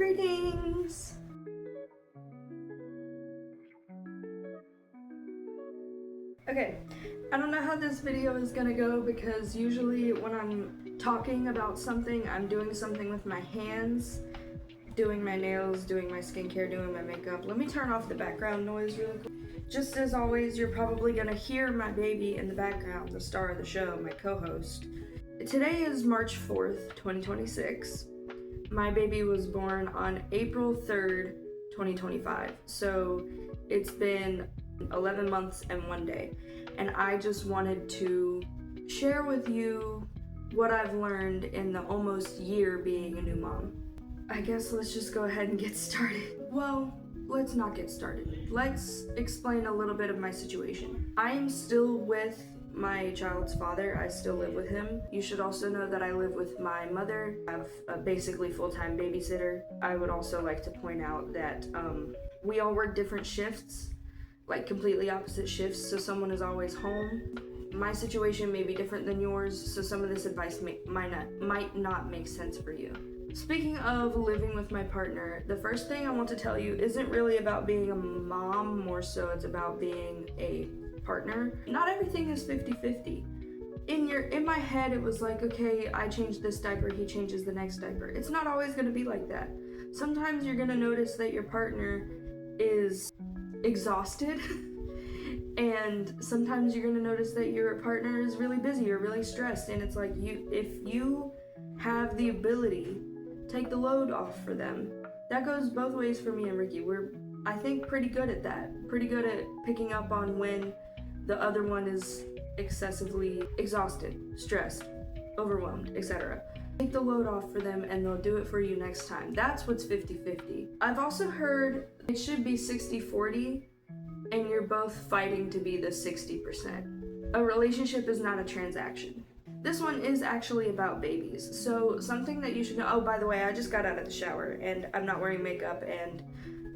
Greetings! Okay, I don't know how this video is gonna go because usually when I'm talking about something, I'm doing something with my hands, doing my nails, doing my skincare, doing my makeup. Let me turn off the background noise really quick. Just as always, you're probably gonna hear my baby in the background, the star of the show, my co-host. Today is March 4th, 2026. My baby was born on April 3rd, 2025. So it's been 11 months and 1 day. And I just wanted to share with you what I've learned in the almost year being a new mom. I guess let's just go ahead and get started. Well, let's not get started. Let's explain a little bit of my situation. I am still with my child's father. I still live with him. You should also know that I live with my mother. I have a basically full-time babysitter. I would also like to point out that we all work different shifts, like completely opposite shifts, so someone is always home. My situation may be different than yours, so some of this advice might not make sense for you. Speaking of living with my partner, the first thing I want to tell you isn't really about being a mom, more so it's about being a partner. Not everything is 50-50. In my head it was like, okay, I change this diaper, he changes the next diaper. It's not always gonna be like that. Sometimes you're gonna notice that your partner is exhausted and sometimes you're gonna notice that your partner is really busy or really stressed, and it's like, if you have the ability, take the load off for them. That goes both ways for me and Ricky. We're, I think, pretty good at that. Pretty good at picking up on when the other one is excessively exhausted, stressed, overwhelmed, etc. Take the load off for them and they'll do it for you next time. That's what's 50-50. I've also heard it should be 60-40 and you're both fighting to be the 60%. A relationship is not a transaction. This one is actually about babies. So something that you should know, oh, by the way, I just got out of the shower and I'm not wearing makeup and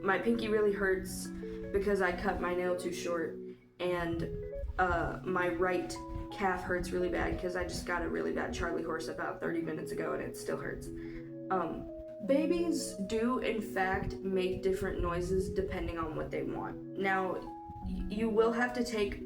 my pinky really hurts because I cut my nail too short, and my right calf hurts really bad because I just got a really bad Charlie horse about 30 minutes ago and it still hurts. Babies do in fact make different noises depending on what they want. Now, you will have to take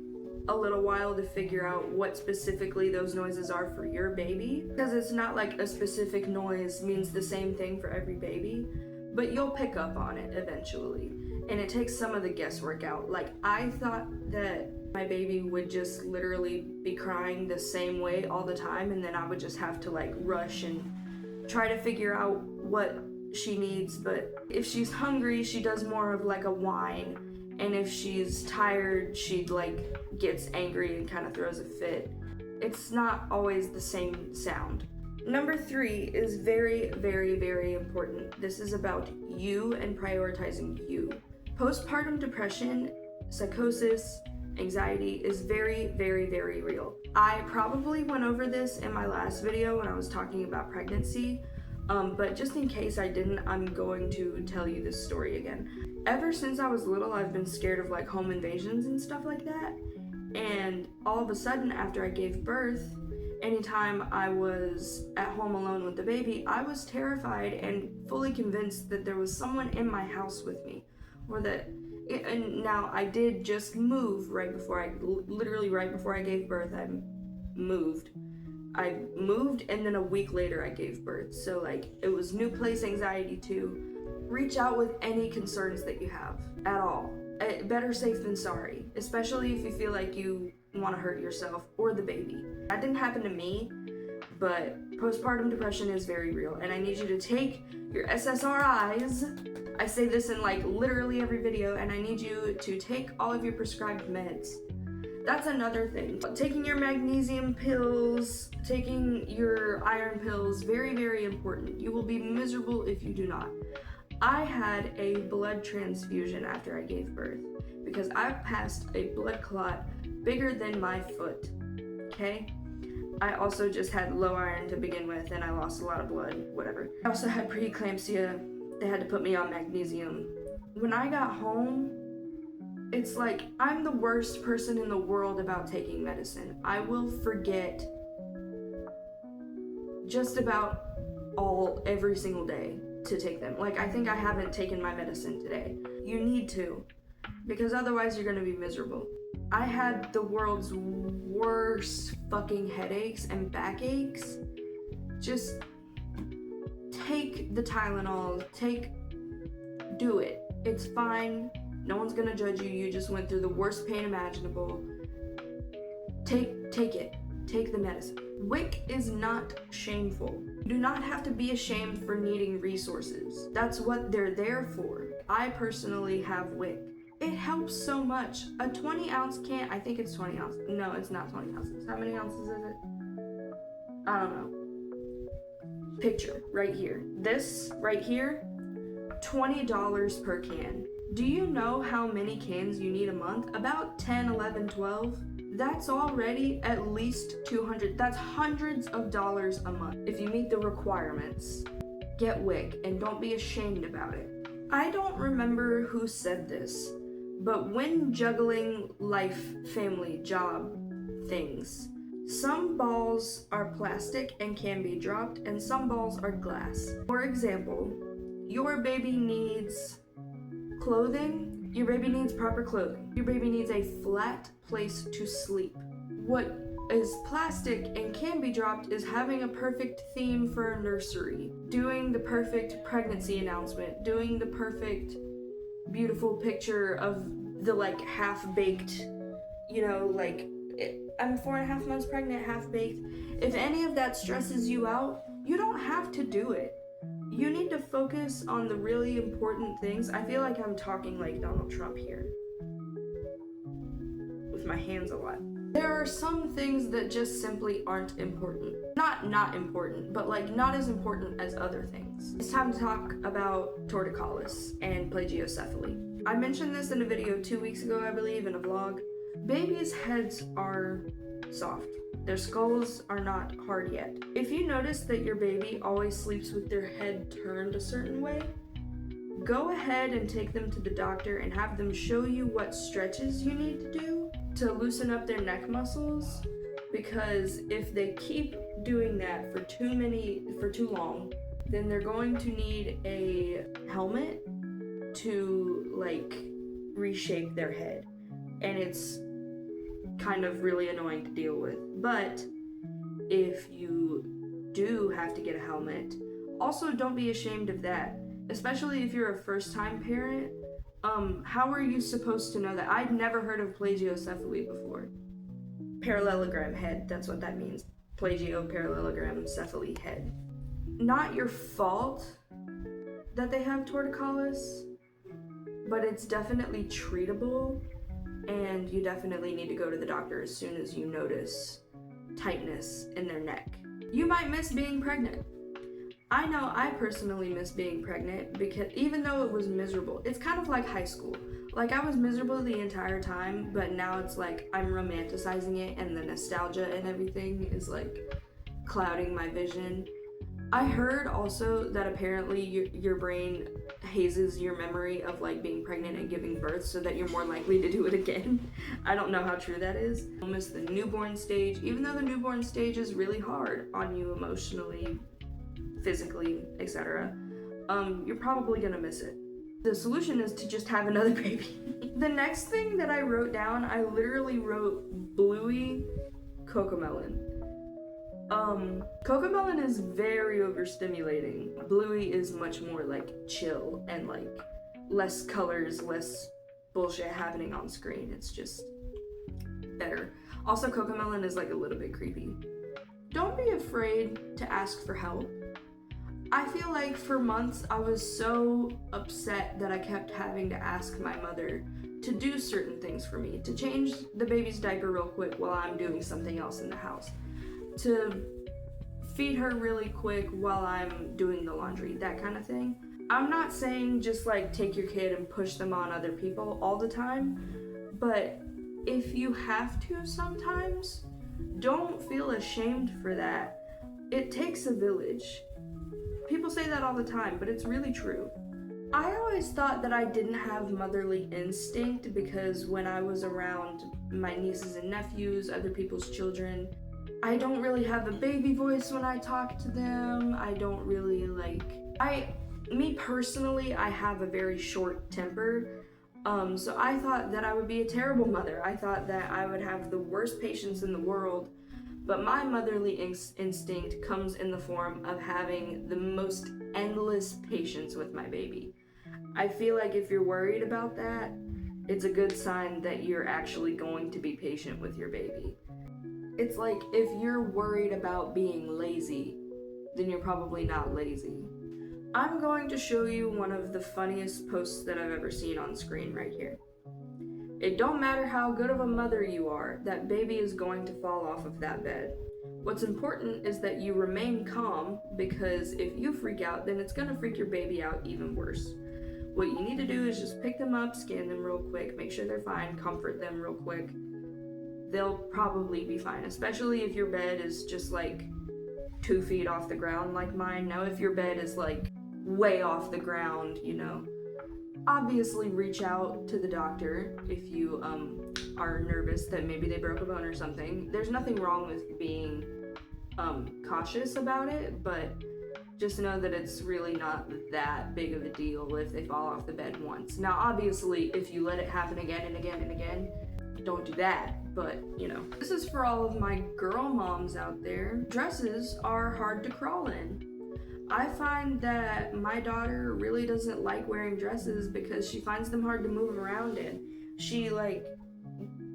a little while to figure out what specifically those noises are for your baby, because it's not like a specific noise means the same thing for every baby, but you'll pick up on it eventually, and it takes some of the guesswork out. Like, I thought that my baby would just literally be crying the same way all the time, and then I would just have to like rush and try to figure out what she needs. But if she's hungry, she does more of like a whine, and if she's tired, she like gets angry and kind of throws a fit. It's not always the same sound. Number 3 is very, very, very important. This is about you and prioritizing you. Postpartum depression, psychosis, anxiety is very, very, very real. I probably went over this in my last video when I was talking about pregnancy, but just in case I didn't, I'm going to tell you this story again. Ever since I was little, I've been scared of like home invasions and stuff like that. And all of a sudden, after I gave birth, anytime I was at home alone with the baby, I was terrified and fully convinced that there was someone in my house with me, or that, and now I did just move literally right before I gave birth. I moved and then a week later I gave birth. So like, it was new place anxiety too. Reach out with any concerns that you have at all. Better safe than sorry, especially if you feel like you want to hurt yourself or the baby. That didn't happen to me, but postpartum depression is very real, and I need you to take your SSRIs. I say this in like literally every video, and I need you to take all of your prescribed meds. That's another thing. Taking your magnesium pills, taking your iron pills, very, very important. You will be miserable if you do not. I had a blood transfusion after I gave birth because I passed a blood clot bigger than my foot, okay? I also just had low iron to begin with and I lost a lot of blood, whatever. I also had preeclampsia. They had to put me on magnesium. When I got home, it's like I'm the worst person in the world about taking medicine. I will forget just about every single day. to take them. Like, I think I haven't taken my medicine today. You need to, because otherwise you're gonna be miserable. I had the world's worst fucking headaches and backaches. Just take the Tylenol, do it. It's fine. No one's gonna judge you. You just went through the worst pain imaginable. Take it. Take the medicine. WIC is not shameful. You do not have to be ashamed for needing resources. That's what they're there for. I personally have WIC. It helps so much. A 20-ounce can, I think it's 20 ounces. No, it's not 20 ounces. How many ounces is it? I don't know. Picture right here. This right here, $20 per can. Do you know how many cans you need a month? About 10, 11, 12. That's already at least 200. That's hundreds of dollars a month. If you meet the requirements, get WIC and don't be ashamed about it. I don't remember who said this, but when juggling life, family, job things, some balls are plastic and can be dropped, and some balls are glass. For example, your baby needs clothing, your baby needs proper clothing, your baby needs a flat place to sleep. What is plastic and can be dropped is having a perfect theme for a nursery, doing the perfect pregnancy announcement, doing the perfect beautiful picture of the like half-baked, I'm 4.5 months pregnant, half-baked. If any of that stresses you out, you don't have to do it. You need to focus on the really important things. I feel like I'm talking like Donald Trump here, with my hands a lot. There are some things that just simply aren't important. Not important, but like not as important as other things. It's time to talk about torticollis and plagiocephaly. I mentioned this in a video 2 weeks ago, I believe, in a vlog. Babies' heads are soft. Their skulls are not hard yet. If you notice that your baby always sleeps with their head turned a certain way, go ahead and take them to the doctor and have them show you what stretches you need to do to loosen up their neck muscles, because if they keep doing that for too long, then they're going to need a helmet to like reshape their head, and it's kind of really annoying to deal with. But if you do have to get a helmet, also don't be ashamed of that, especially if you're a first-time parent. How are you supposed to know that? I'd never heard of plagiocephaly before. Parallelogram head, that's what that means. Plagio-parallelogram cephaly head. Not your fault that they have torticollis, but it's definitely treatable, and you definitely need to go to the doctor as soon as you notice tightness in their neck. You might miss being pregnant. I know I personally miss being pregnant, because even though it was miserable, it's kind of like high school. Like, I was miserable the entire time, but now it's like I'm romanticizing it, and the nostalgia and everything is like clouding my vision. I heard also that apparently your brain hazes your memory of like being pregnant and giving birth so that you're more likely to do it again. I don't know how true that is. You'll miss the newborn stage, even though the newborn stage is really hard on you emotionally, physically, etc. You're probably gonna miss it. The solution is to just have another baby. The next thing that I wrote down, I literally wrote Bluey Cocomelon. Cocomelon is very overstimulating. Bluey is much more like chill and like less colors, less bullshit happening on screen. It's just better. Also, Cocomelon is like a little bit creepy. Don't be afraid to ask for help. I feel like for months I was so upset that I kept having to ask my mother to do certain things for me, to change the baby's diaper real quick while I'm doing something else in the house, to feed her really quick while I'm doing the laundry, that kind of thing. I'm not saying just like take your kid and push them on other people all the time, but if you have to sometimes, don't feel ashamed for that. It takes a village. People say that all the time, but it's really true. I always thought that I didn't have motherly instinct because when I was around my nieces and nephews, other people's children, I don't really have a baby voice when I talk to them. I don't really Me personally, I have a very short temper. So I thought that I would be a terrible mother. I thought that I would have the worst patience in the world. But my motherly instinct comes in the form of having the most endless patience with my baby. I feel like if you're worried about that, it's a good sign that you're actually going to be patient with your baby. It's like if you're worried about being lazy, then you're probably not lazy. I'm going to show you one of the funniest posts that I've ever seen on screen right here. It don't matter how good of a mother you are, that baby is going to fall off of that bed. What's important is that you remain calm, because if you freak out, then it's gonna freak your baby out even worse. What you need to do is just pick them up, scan them real quick, make sure they're fine, comfort them real quick. They'll probably be fine, especially if your bed is just like 2 feet off the ground like mine. Now if your bed is like way off the ground, obviously reach out to the doctor if you are nervous that maybe they broke a bone or something. There's nothing wrong with being cautious about it, but just know that it's really not that big of a deal if they fall off the bed once. Now obviously if you let it happen again and again and again, don't do that, but this is for all of my girl moms out there. Dresses are hard to crawl in. I find that my daughter really doesn't like wearing dresses because she finds them hard to move around in. She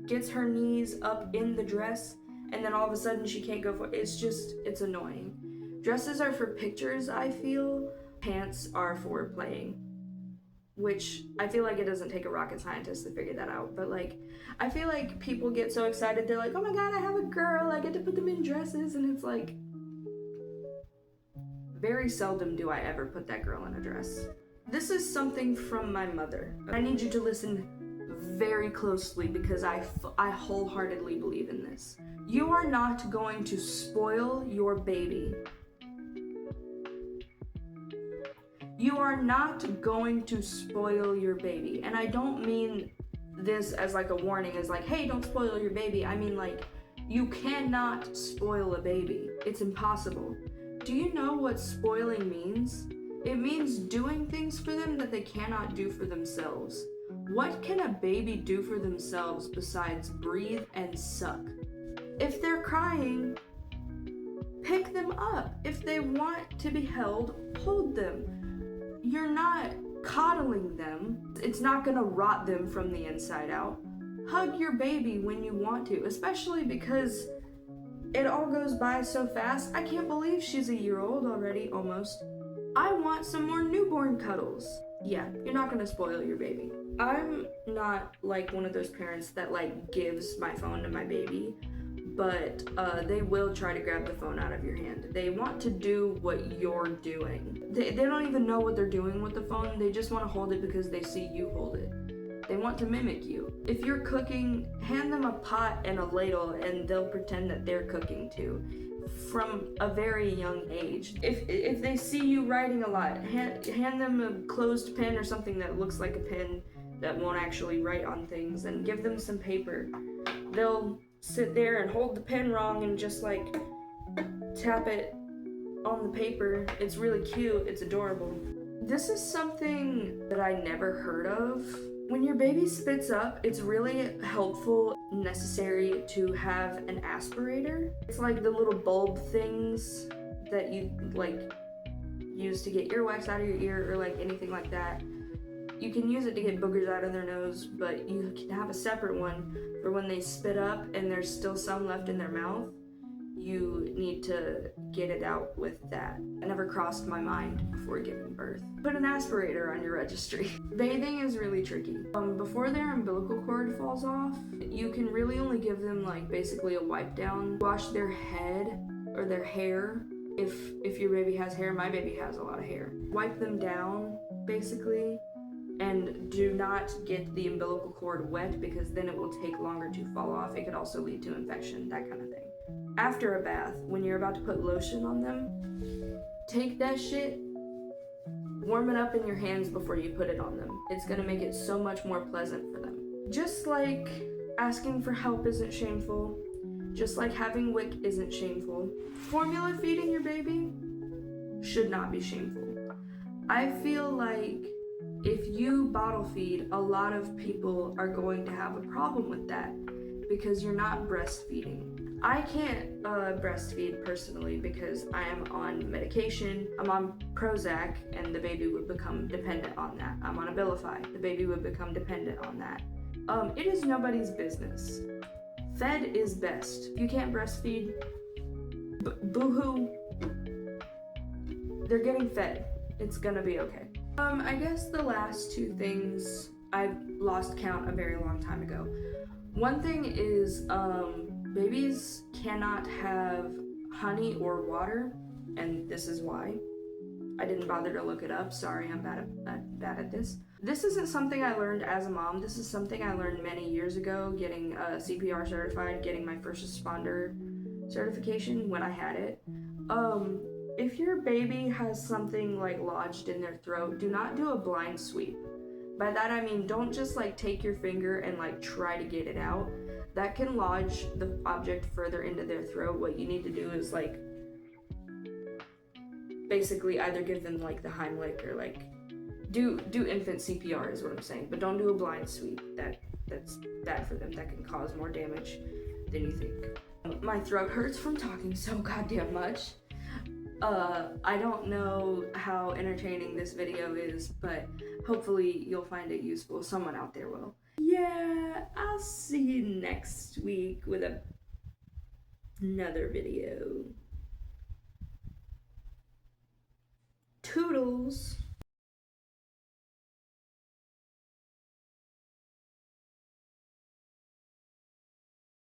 gets her knees up in the dress and then all of a sudden she can't go for it. It's annoying. Dresses are for pictures, I feel. Pants are for playing. Which I feel like it doesn't take a rocket scientist to figure that out, but I feel like people get so excited, they're like, oh my god, I have a girl, I get to put them in dresses, and it's like, very seldom do I ever put that girl in a dress. This is something from my mother. I need you to listen very closely because I wholeheartedly believe in this. You are not going to spoil your baby. You are not going to spoil your baby. And I don't mean this as a warning, as hey, don't spoil your baby. I mean you cannot spoil a baby. It's impossible. Do you know what spoiling means? It means doing things for them that they cannot do for themselves. What can a baby do for themselves besides breathe and suck? If they're crying, pick them up. If they want to be held, hold them. You're not coddling them. It's not gonna rot them from the inside out. Hug your baby when you want to, especially because it all goes by so fast. I can't believe she's a year old already, almost. I want some more newborn cuddles. Yeah, you're not gonna spoil your baby. I'm not one of those parents that gives my phone to my baby, but they will try to grab the phone out of your hand. They want to do what you're doing. They don't even know what they're doing with the phone. They just want to hold it because they see you hold it. They want to mimic you. If you're cooking, hand them a pot and a ladle and they'll pretend that they're cooking too. From a very young age. If they see you writing a lot, hand them a closed pen or something that looks like a pen that won't actually write on things, and give them some paper. They'll sit there and hold the pen wrong and just tap it on the paper. It's really cute, it's adorable. This is something that I never heard of. When your baby spits up, it's really helpful, necessary to have an aspirator. It's the little bulb things that you use to get earwax out of your ear or anything like that. You can use it to get boogers out of their nose, but you can have a separate one for when they spit up and there's still some left in their mouth. You need to get it out with that. It never crossed my mind before giving birth. Put an aspirator on your registry. Bathing is really tricky. Before their umbilical cord falls off, you can really only give them basically a wipe down. Wash their head or their hair. If your baby has hair, my baby has a lot of hair. Wipe them down, basically. And do not get the umbilical cord wet because then it will take longer to fall off. It could also lead to infection, that kind of thing. After a bath, when you're about to put lotion on them, take that shit, warm it up in your hands before you put it on them. It's gonna make it so much more pleasant for them. Just like asking for help isn't shameful, just like having WIC isn't shameful, formula feeding your baby should not be shameful. I feel like if you bottle feed, a lot of people are going to have a problem with that because you're not breastfeeding. I can't breastfeed personally because I am on medication. I'm on Prozac, and the baby would become dependent on that. I'm on Abilify. The baby would become dependent on that. It is nobody's business. Fed is best. If you can't breastfeed, boo-hoo. They're getting fed. It's gonna be okay. I guess the last two things, I've lost count a very long time ago. One thing is, babies cannot have honey or water, and this is why. I didn't bother to look it up. Sorry, I'm bad at this. This isn't something I learned as a mom. This is something I learned many years ago, getting CPR certified, getting my first responder certification when I had it. If your baby has something like lodged in their throat, do not do a blind sweep. By that I mean don't just like take your finger and like try to get it out. That can lodge the object further into their throat. What you need to do is like basically either give them like the Heimlich or like do infant CPR is what I'm saying, but don't do a blind sweep. That's bad for them. That can cause more damage than you think. My throat hurts from talking so goddamn much. I don't know how entertaining this video is, but hopefully you'll find it useful. Someone out there will. Yeah, I'll see you next week with another video.